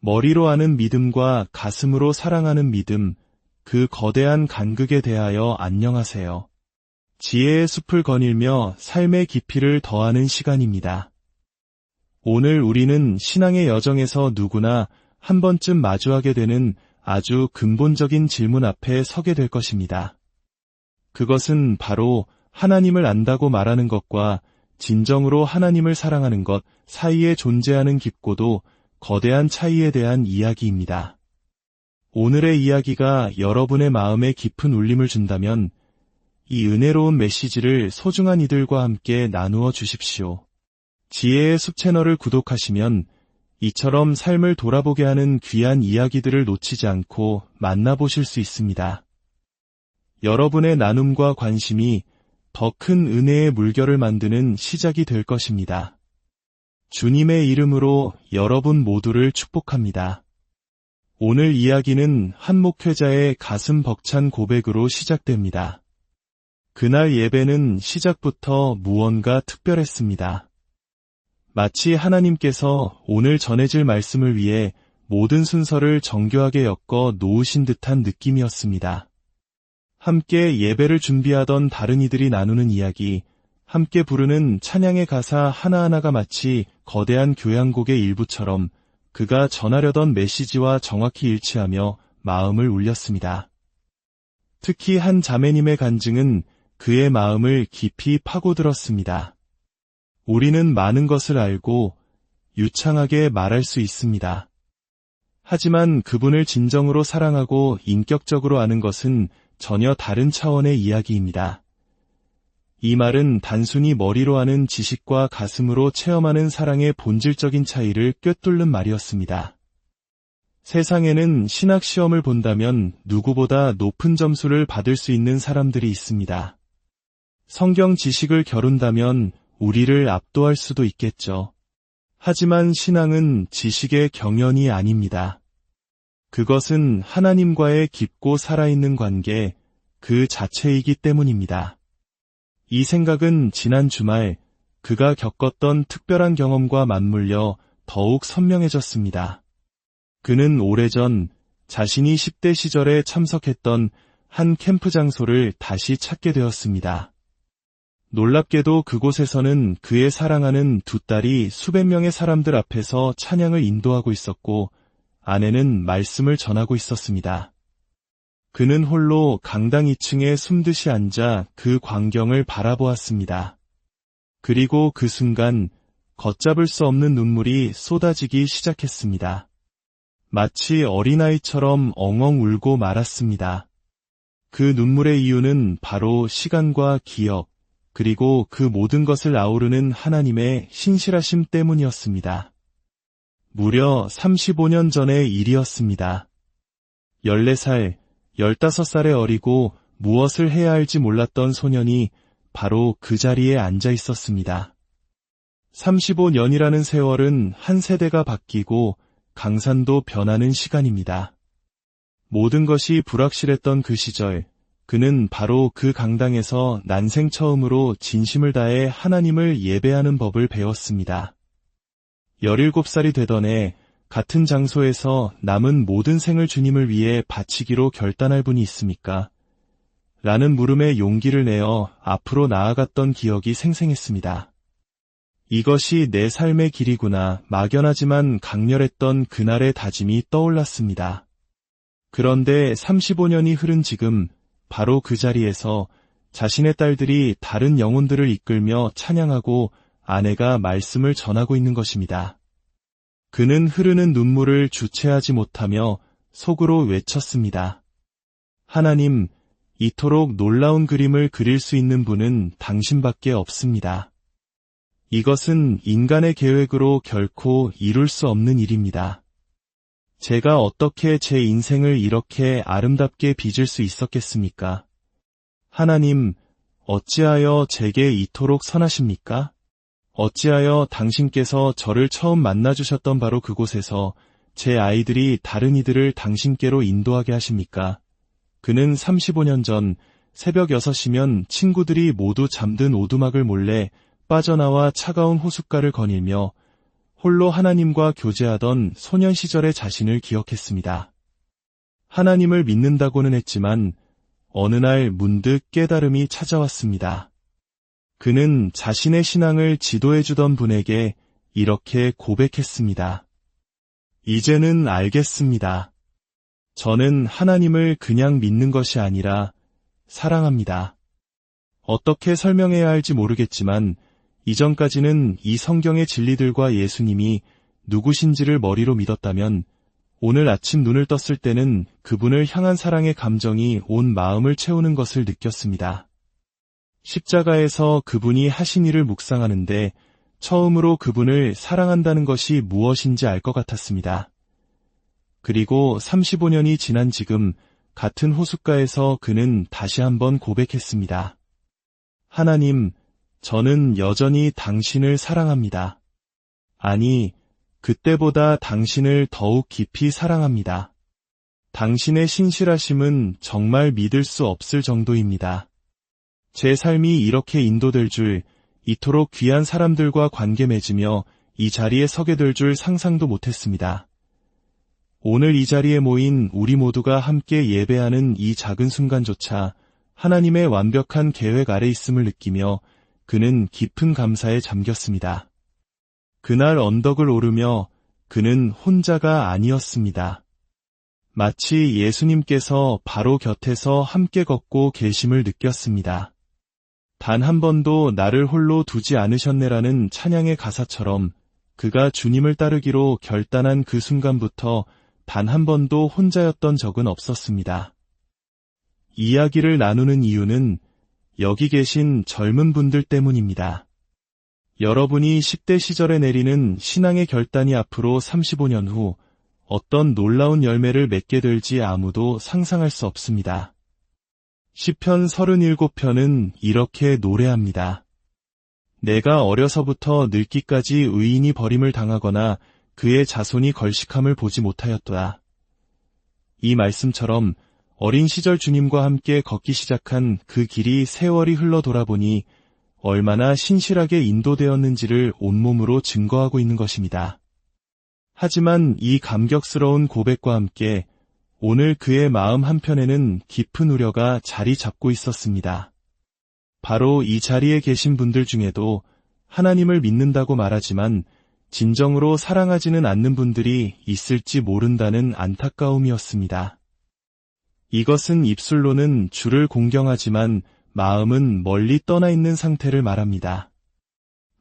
머리로 아는 믿음과 가슴으로 사랑하는 믿음, 그 거대한 간극에 대하여 안녕하세요. 지혜의 숲을 거닐며 삶의 깊이를 더하는 시간입니다. 오늘 우리는 신앙의 여정에서 누구나 한 번쯤 마주하게 되는 아주 근본적인 질문 앞에 서게 될 것입니다. 그것은 바로 하나님을 안다고 말하는 것과 진정으로 하나님을 사랑하는 것 사이에 존재하는 깊고도 거대한 차이에 대한 이야기입니다. 오늘의 이야기가 여러분의 마음에 깊은 울림을 준다면 이 은혜로운 메시지를 소중한 이들과 함께 나누어 주십시오. 지혜의 숲 채널을 구독하시면 이처럼 삶을 돌아보게 하는 귀한 이야기들을 놓치지 않고 만나보실 수 있습니다. 여러분의 나눔과 관심이 더 큰 은혜의 물결을 만드는 시작이 될 것입니다. 주님의 이름으로 여러분 모두를 축복합니다. 오늘 이야기는 한 목회자의 가슴 벅찬 고백으로 시작됩니다. 그날 예배는 시작부터 무언가 특별했습니다. 마치 하나님께서 오늘 전해질 말씀을 위해 모든 순서를 정교하게 엮어 놓으신 듯한 느낌이었습니다. 함께 예배를 준비하던 다른 이들이 나누는 이야기, 함께 부르는 찬양의 가사 하나하나가 마치 거대한 교향곡의 일부처럼 그가 전하려던 메시지와 정확히 일치하며 마음을 울렸습니다. 특히 한 자매님의 간증은 그의 마음을 깊이 파고들었습니다. 우리는 많은 것을 알고 유창하게 말할 수 있습니다. 하지만 그분을 진정으로 사랑하고 인격적으로 아는 것은 전혀 다른 차원의 이야기입니다. 이 말은 단순히 머리로 아는 지식과 가슴으로 체험하는 사랑의 본질적인 차이를 꿰뚫는 말이었습니다. 세상에는 신학 시험을 본다면 누구보다 높은 점수를 받을 수 있는 사람들이 있습니다. 성경 지식을 겨룬다면 우리를 압도할 수도 있겠죠. 하지만 신앙은 지식의 경연이 아닙니다. 그것은 하나님과의 깊고 살아있는 관계, 그 자체이기 때문입니다. 이 생각은 지난 주말 그가 겪었던 특별한 경험과 맞물려 더욱 선명해졌습니다. 그는 오래전 자신이 10대 시절에 참석했던 한 캠프 장소를 다시 찾게 되었습니다. 놀랍게도 그곳에서는 그의 사랑하는 두 딸이 수백 명의 사람들 앞에서 찬양을 인도하고 있었고 아내는 말씀을 전하고 있었습니다. 그는 홀로 강당 2층에 숨듯이 앉아 그 광경을 바라보았습니다. 그리고 그 순간 걷잡을 수 없는 눈물이 쏟아지기 시작했습니다. 마치 어린아이처럼 엉엉 울고 말았습니다. 그 눈물의 이유는 바로 시간과 기억, 그리고 그 모든 것을 아우르는 하나님의 신실하심 때문이었습니다. 무려 35년 전의 일이었습니다. 14살, 15살의 어리고 무엇을 해야 할지 몰랐던 소년이 바로 그 자리에 앉아 있었습니다. 35년이라는 세월은 한 세대가 바뀌고 강산도 변하는 시간입니다. 모든 것이 불확실했던 그 시절, 그는 바로 그 강당에서 난생 처음으로 진심을 다해 하나님을 예배하는 법을 배웠습니다. 17살이 되던 해 같은 장소에서 남은 모든 생을 주님을 위해 바치기로 결단할 분이 있습니까? 라는 물음에 용기를 내어 앞으로 나아갔던 기억이 생생했습니다. 이것이 내 삶의 길이구나 막연하지만 강렬했던 그날의 다짐이 떠올랐습니다. 그런데 35년이 흐른 지금 바로 그 자리에서 자신의 딸들이 다른 영혼들을 이끌며 찬양하고 아내가 말씀을 전하고 있는 것입니다. 그는 흐르는 눈물을 주체하지 못하며 속으로 외쳤습니다. 하나님, 이토록 놀라운 그림을 그릴 수 있는 분은 당신밖에 없습니다. 이것은 인간의 계획으로 결코 이룰 수 없는 일입니다. 제가 어떻게 제 인생을 이렇게 아름답게 빚을 수 있었겠습니까? 하나님, 어찌하여 제게 이토록 선하십니까? 어찌하여 당신께서 저를 처음 만나주셨던 바로 그곳에서 제 아이들이 다른 이들을 당신께로 인도하게 하십니까? 그는 35년 전 새벽 6시면 친구들이 모두 잠든 오두막을 몰래 빠져나와 차가운 호숫가를 거닐며 홀로 하나님과 교제하던 소년 시절의 자신을 기억했습니다. 하나님을 믿는다고는 했지만 어느 날 문득 깨달음이 찾아왔습니다. 그는 자신의 신앙을 지도해주던 분에게 이렇게 고백했습니다. 이제는 알겠습니다. 저는 하나님을 그냥 믿는 것이 아니라 사랑합니다. 어떻게 설명해야 할지 모르겠지만 이전까지는 이 성경의 진리들과 예수님이 누구신지를 머리로 믿었다면 오늘 아침 눈을 떴을 때는 그분을 향한 사랑의 감정이 온 마음을 채우는 것을 느꼈습니다. 십자가에서 그분이 하신 일을 묵상하는데 처음으로 그분을 사랑한다는 것이 무엇인지 알 것 같았습니다. 그리고 35년이 지난 지금 같은 호숫가에서 그는 다시 한번 고백했습니다. 하나님, 저는 여전히 당신을 사랑합니다. 아니, 그때보다 당신을 더욱 깊이 사랑합니다. 당신의 신실하심은 정말 믿을 수 없을 정도입니다. 제 삶이 이렇게 인도될 줄, 이토록 귀한 사람들과 관계 맺으며 이 자리에 서게 될 줄 상상도 못했습니다. 오늘 이 자리에 모인 우리 모두가 함께 예배하는 이 작은 순간조차 하나님의 완벽한 계획 아래 있음을 느끼며 그는 깊은 감사에 잠겼습니다. 그날 언덕을 오르며 그는 혼자가 아니었습니다. 마치 예수님께서 바로 곁에서 함께 걷고 계심을 느꼈습니다. 단 한 번도 나를 홀로 두지 않으셨네라는 찬양의 가사처럼 그가 주님을 따르기로 결단한 그 순간부터 단 한 번도 혼자였던 적은 없었습니다. 이야기를 나누는 이유는 여기 계신 젊은 분들 때문입니다. 여러분이 10대 시절에 내리는 신앙의 결단이 앞으로 35년 후 어떤 놀라운 열매를 맺게 될지 아무도 상상할 수 없습니다. 시편 37편은 이렇게 노래합니다. 내가 어려서부터 늙기까지 의인이 버림을 당하거나 그의 자손이 걸식함을 보지 못하였도다. 이 말씀처럼 어린 시절 주님과 함께 걷기 시작한 그 길이 세월이 흘러 돌아보니 얼마나 신실하게 인도되었는지를 온몸으로 증거하고 있는 것입니다. 하지만 이 감격스러운 고백과 함께 오늘 그의 마음 한편에는 깊은 우려가 자리 잡고 있었습니다. 바로 이 자리에 계신 분들 중에도 하나님을 믿는다고 말하지만 진정으로 사랑하지는 않는 분들이 있을지 모른다는 안타까움이었습니다. 이것은 입술로는 주를 공경하지만 마음은 멀리 떠나 있는 상태를 말합니다.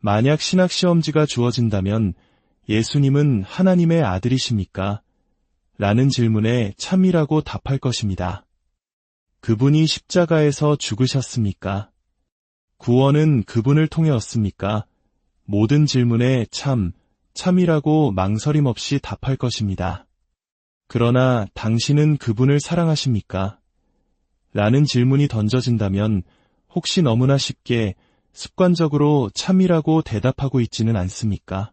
만약 신학시험지가 주어진다면 예수님은 하나님의 아들이십니까? 라는 질문에 참이라고 답할 것입니다. 그분이 십자가에서 죽으셨습니까? 구원은 그분을 통해 얻습니까? 모든 질문에 참이라고 망설임 없이 답할 것입니다. 그러나 당신은 그분을 사랑하십니까? 라는 질문이 던져진다면 혹시 너무나 쉽게 습관적으로 참이라고 대답하고 있지는 않습니까?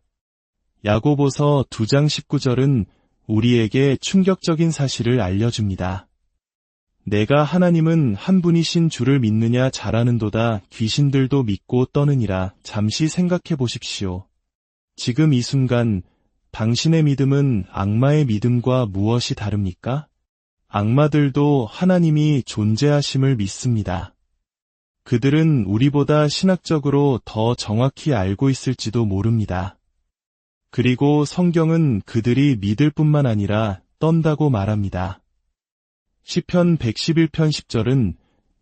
야고보서 2장 19절은 우리에게 충격적인 사실을 알려줍니다. 내가 하나님은 한 분이신 주를 믿느냐 잘하는도다 귀신들도 믿고 떠느니라. 잠시 생각해 보십시오. 지금 이 순간 당신의 믿음은 악마의 믿음과 무엇이 다릅니까? 악마들도 하나님이 존재하심을 믿습니다. 그들은 우리보다 신학적으로 더 정확히 알고 있을지도 모릅니다. 그리고 성경은 그들이 믿을 뿐만 아니라 떤다고 말합니다. 시편 111편 10절은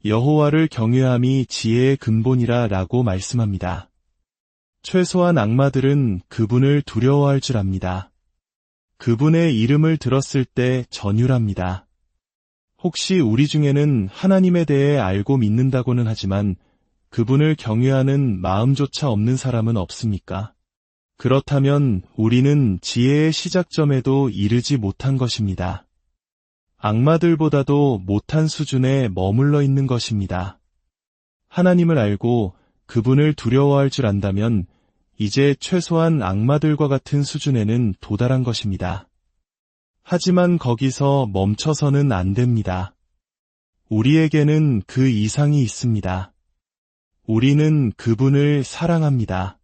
여호와를 경외함이 지혜의 근본이라 라고 말씀합니다. 최소한 악마들은 그분을 두려워할 줄 압니다. 그분의 이름을 들었을 때 전율합니다. 혹시 우리 중에는 하나님에 대해 알고 믿는다고는 하지만 그분을 경외하는 마음조차 없는 사람은 없습니까? 그렇다면 우리는 지혜의 시작점에도 이르지 못한 것입니다. 악마들보다도 못한 수준에 머물러 있는 것입니다. 하나님을 알고 그분을 두려워할 줄 안다면 이제 최소한 악마들과 같은 수준에는 도달한 것입니다. 하지만 거기서 멈춰서는 안 됩니다. 우리에게는 그 이상이 있습니다. 우리는 그분을 사랑합니다.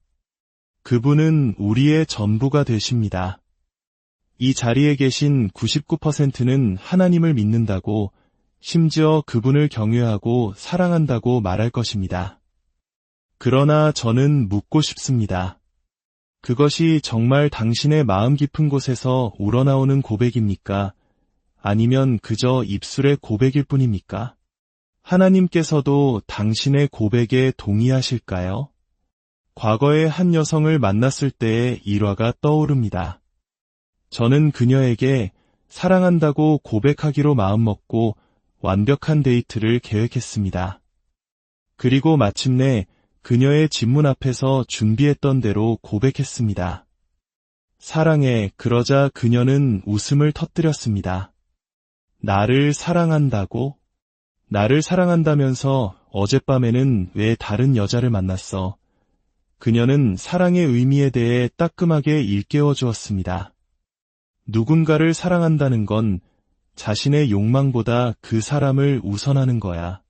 그분은 우리의 전부가 되십니다. 이 자리에 계신 99%는 하나님을 믿는다고, 심지어 그분을 경외하고 사랑한다고 말할 것입니다. 그러나 저는 묻고 싶습니다. 그것이 정말 당신의 마음 깊은 곳에서 우러나오는 고백입니까? 아니면 그저 입술의 고백일 뿐입니까? 하나님께서도 당신의 고백에 동의하실까요? 과거에 한 여성을 만났을 때의 일화가 떠오릅니다. 저는 그녀에게 사랑한다고 고백하기로 마음먹고 완벽한 데이트를 계획했습니다. 그리고 마침내 그녀의 집 문 앞에서 준비했던 대로 고백했습니다. 사랑해. 그러자 그녀는 웃음을 터뜨렸습니다. 나를 사랑한다고? 나를 사랑한다면서 어젯밤에는 왜 다른 여자를 만났어? 그녀는 사랑의 의미에 대해 따끔하게 일깨워 주었습니다. 누군가를 사랑한다는 건 자신의 욕망보다 그 사람을 우선하는 거야.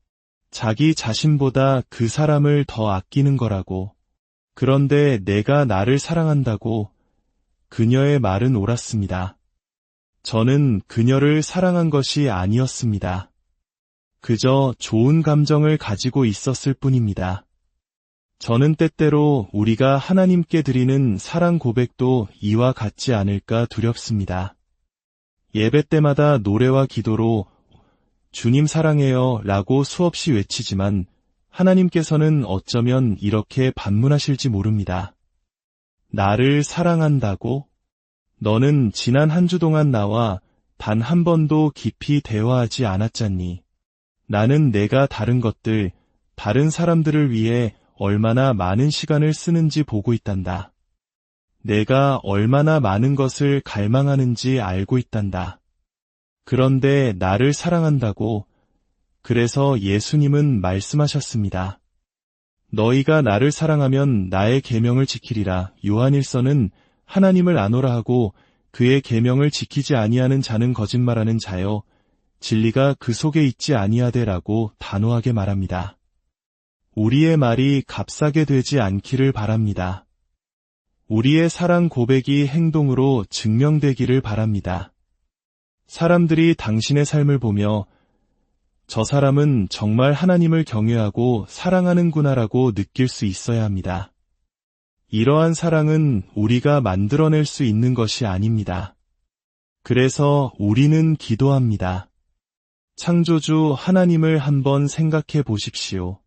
자기 자신보다 그 사람을 더 아끼는 거라고. 그런데 내가 나를 사랑한다고? 그녀의 말은 옳았습니다. 저는 그녀를 사랑한 것이 아니었습니다. 그저 좋은 감정을 가지고 있었을 뿐입니다. 저는 때때로 우리가 하나님께 드리는 사랑 고백도 이와 같지 않을까 두렵습니다. 예배 때마다 노래와 기도로 주님 사랑해요 라고 수없이 외치지만 하나님께서는 어쩌면 이렇게 반문하실지 모릅니다. 나를 사랑한다고? 너는 지난 한 주 동안 나와 단 한 번도 깊이 대화하지 않았잖니. 나는 내가 다른 것들, 다른 사람들을 위해 얼마나 많은 시간을 쓰는지 보고 있단다. 내가 얼마나 많은 것을 갈망하는지 알고 있단다. 그런데 나를 사랑한다고? 그래서 예수님은 말씀하셨습니다. 너희가 나를 사랑하면 나의 계명을 지키리라. 요한일서는 하나님을 아노라 하고 그의 계명을 지키지 아니하는 자는 거짓말하는 자요, 진리가 그 속에 있지 아니하되라고 단호하게 말합니다. 우리의 말이 값싸게 되지 않기를 바랍니다. 우리의 사랑 고백이 행동으로 증명되기를 바랍니다. 사람들이 당신의 삶을 보며 저 사람은 정말 하나님을 경외하고 사랑하는구나라고 느낄 수 있어야 합니다. 이러한 사랑은 우리가 만들어낼 수 있는 것이 아닙니다. 그래서 우리는 기도합니다. 창조주 하나님을 한번 생각해 보십시오.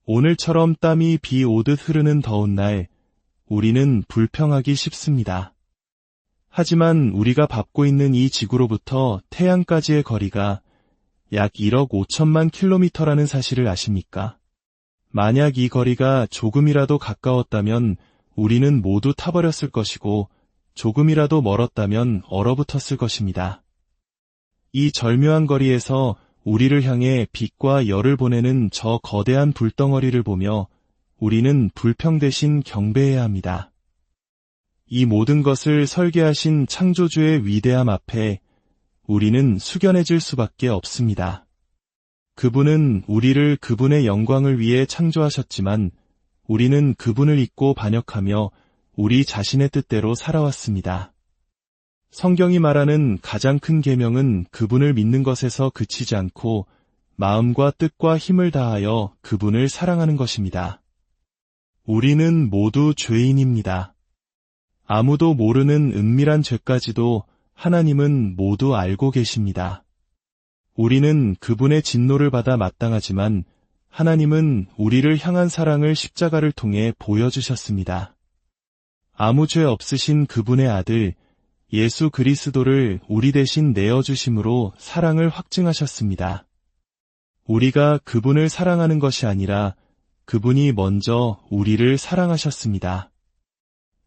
오늘처럼 땀이 비 오듯 흐르는 더운 날, 우리는 불평하기 쉽습니다. 하지만 우리가 밟고 있는 이 지구로부터 태양까지의 거리가 약 1억 5천만 킬로미터라는 사실을 아십니까? 만약 이 거리가 조금이라도 가까웠다면 우리는 모두 타버렸을 것이고 조금이라도 멀었다면 얼어붙었을 것입니다. 이 절묘한 거리에서 우리를 향해 빛과 열을 보내는 저 거대한 불덩어리를 보며 우리는 불평 대신 경배해야 합니다. 이 모든 것을 설계하신 창조주의 위대함 앞에 우리는 숙연해질 수밖에 없습니다. 그분은 우리를 그분의 영광을 위해 창조하셨지만 우리는 그분을 잊고 반역하며 우리 자신의 뜻대로 살아왔습니다. 성경이 말하는 가장 큰 계명은 그분을 믿는 것에서 그치지 않고 마음과 뜻과 힘을 다하여 그분을 사랑하는 것입니다. 우리는 모두 죄인입니다. 아무도 모르는 은밀한 죄까지도 하나님은 모두 알고 계십니다. 우리는 그분의 진노를 받아 마땅하지만 하나님은 우리를 향한 사랑을 십자가를 통해 보여주셨습니다. 아무 죄 없으신 그분의 아들 예수 그리스도를 우리 대신 내어주심으로 사랑을 확증하셨습니다. 우리가 그분을 사랑하는 것이 아니라 그분이 먼저 우리를 사랑하셨습니다.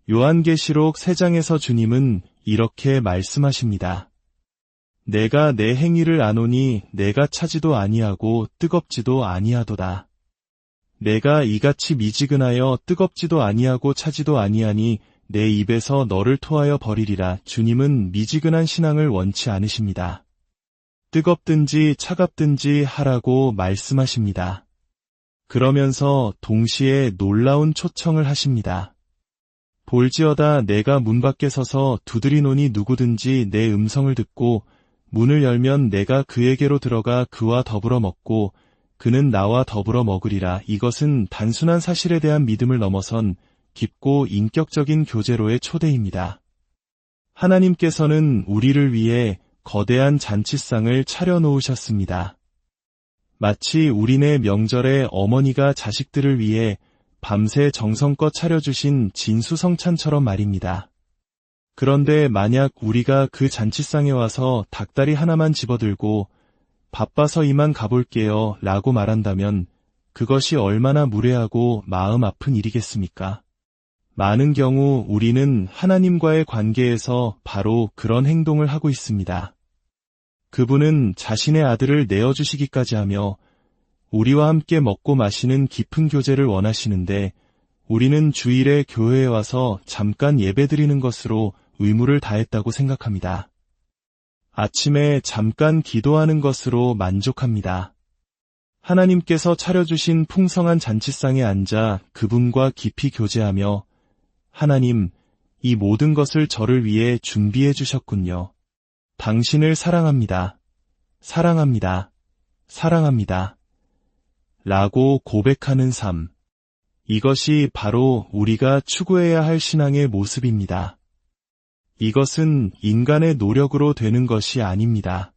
요한계시록 3장에서 주님은 이렇게 말씀하십니다. 내가 내 행위를 아노니 내가 차지도 아니하고 뜨겁지도 아니하도다. 내가 이같이 미지근하여 뜨겁지도 아니하고 차지도 아니하니 내 입에서 너를 토하여 버리리라. 주님은 미지근한 신앙을 원치 않으십니다. 뜨겁든지 차갑든지 하라고 말씀하십니다. 그러면서 동시에 놀라운 초청을 하십니다. 볼지어다 내가 문 밖에 서서 두드리노니 누구든지 내 음성을 듣고 문을 열면 내가 그에게로 들어가 그와 더불어 먹고 그는 나와 더불어 먹으리라. 이것은 단순한 사실에 대한 믿음을 넘어선 깊고 인격적인 교제로의 초대입니다. 하나님께서는 우리를 위해 거대한 잔치상을 차려놓으셨습니다. 마치 우리네 명절에 어머니가 자식들을 위해 밤새 정성껏 차려주신 진수성찬처럼 말입니다. 그런데 만약 우리가 그 잔치상에 와서 닭다리 하나만 집어들고 바빠서 이만 가볼게요 라고 말한다면 그것이 얼마나 무례하고 마음 아픈 일이겠습니까? 많은 경우 우리는 하나님과의 관계에서 바로 그런 행동을 하고 있습니다. 그분은 자신의 아들을 내어주시기까지 하며 우리와 함께 먹고 마시는 깊은 교제를 원하시는데 우리는 주일에 교회에 와서 잠깐 예배드리는 것으로 의무를 다했다고 생각합니다. 아침에 잠깐 기도하는 것으로 만족합니다. 하나님께서 차려주신 풍성한 잔치상에 앉아 그분과 깊이 교제하며 하나님, 이 모든 것을 저를 위해 준비해 주셨군요. 당신을 사랑합니다. 사랑합니다. 사랑합니다. 라고 고백하는 삶. 이것이 바로 우리가 추구해야 할 신앙의 모습입니다. 이것은 인간의 노력으로 되는 것이 아닙니다.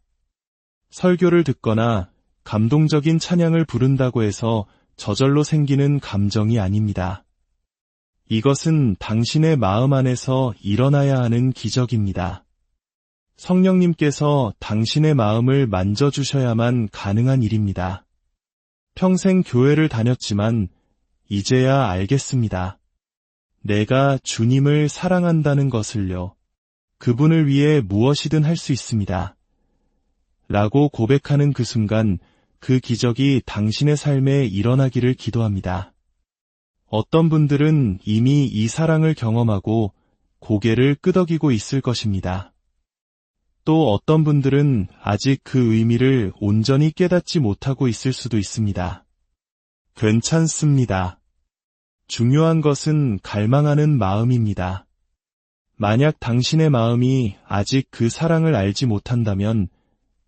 설교를 듣거나 감동적인 찬양을 부른다고 해서 저절로 생기는 감정이 아닙니다. 이것은 당신의 마음 안에서 일어나야 하는 기적입니다. 성령님께서 당신의 마음을 만져주셔야만 가능한 일입니다. 평생 교회를 다녔지만 이제야 알겠습니다. 내가 주님을 사랑한다는 것을요. 그분을 위해 무엇이든 할 수 있습니다. 라고 고백하는 그 순간 그 기적이 당신의 삶에 일어나기를 기도합니다. 어떤 분들은 이미 이 사랑을 경험하고 고개를 끄덕이고 있을 것입니다. 또 어떤 분들은 아직 그 의미를 온전히 깨닫지 못하고 있을 수도 있습니다. 괜찮습니다. 중요한 것은 갈망하는 마음입니다. 만약 당신의 마음이 아직 그 사랑을 알지 못한다면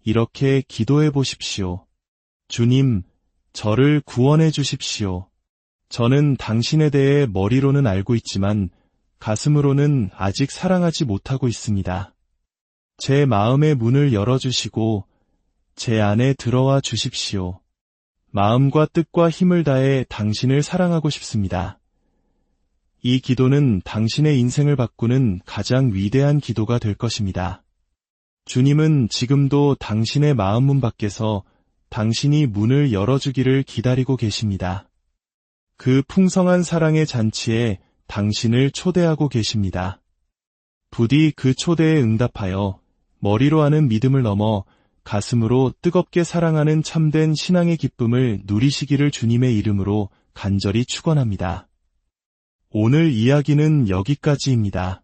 이렇게 기도해 보십시오. 주님, 저를 구원해 주십시오. 저는 당신에 대해 머리로는 알고 있지만 가슴으로는 아직 사랑하지 못하고 있습니다. 제 마음의 문을 열어주시고 제 안에 들어와 주십시오. 마음과 뜻과 힘을 다해 당신을 사랑하고 싶습니다. 이 기도는 당신의 인생을 바꾸는 가장 위대한 기도가 될 것입니다. 주님은 지금도 당신의 마음 문 밖에서 당신이 문을 열어주기를 기다리고 계십니다. 그 풍성한 사랑의 잔치에 당신을 초대하고 계십니다. 부디 그 초대에 응답하여 머리로 하는 믿음을 넘어 가슴으로 뜨겁게 사랑하는 참된 신앙의 기쁨을 누리시기를 주님의 이름으로 간절히 축원합니다. 오늘 이야기는 여기까지입니다.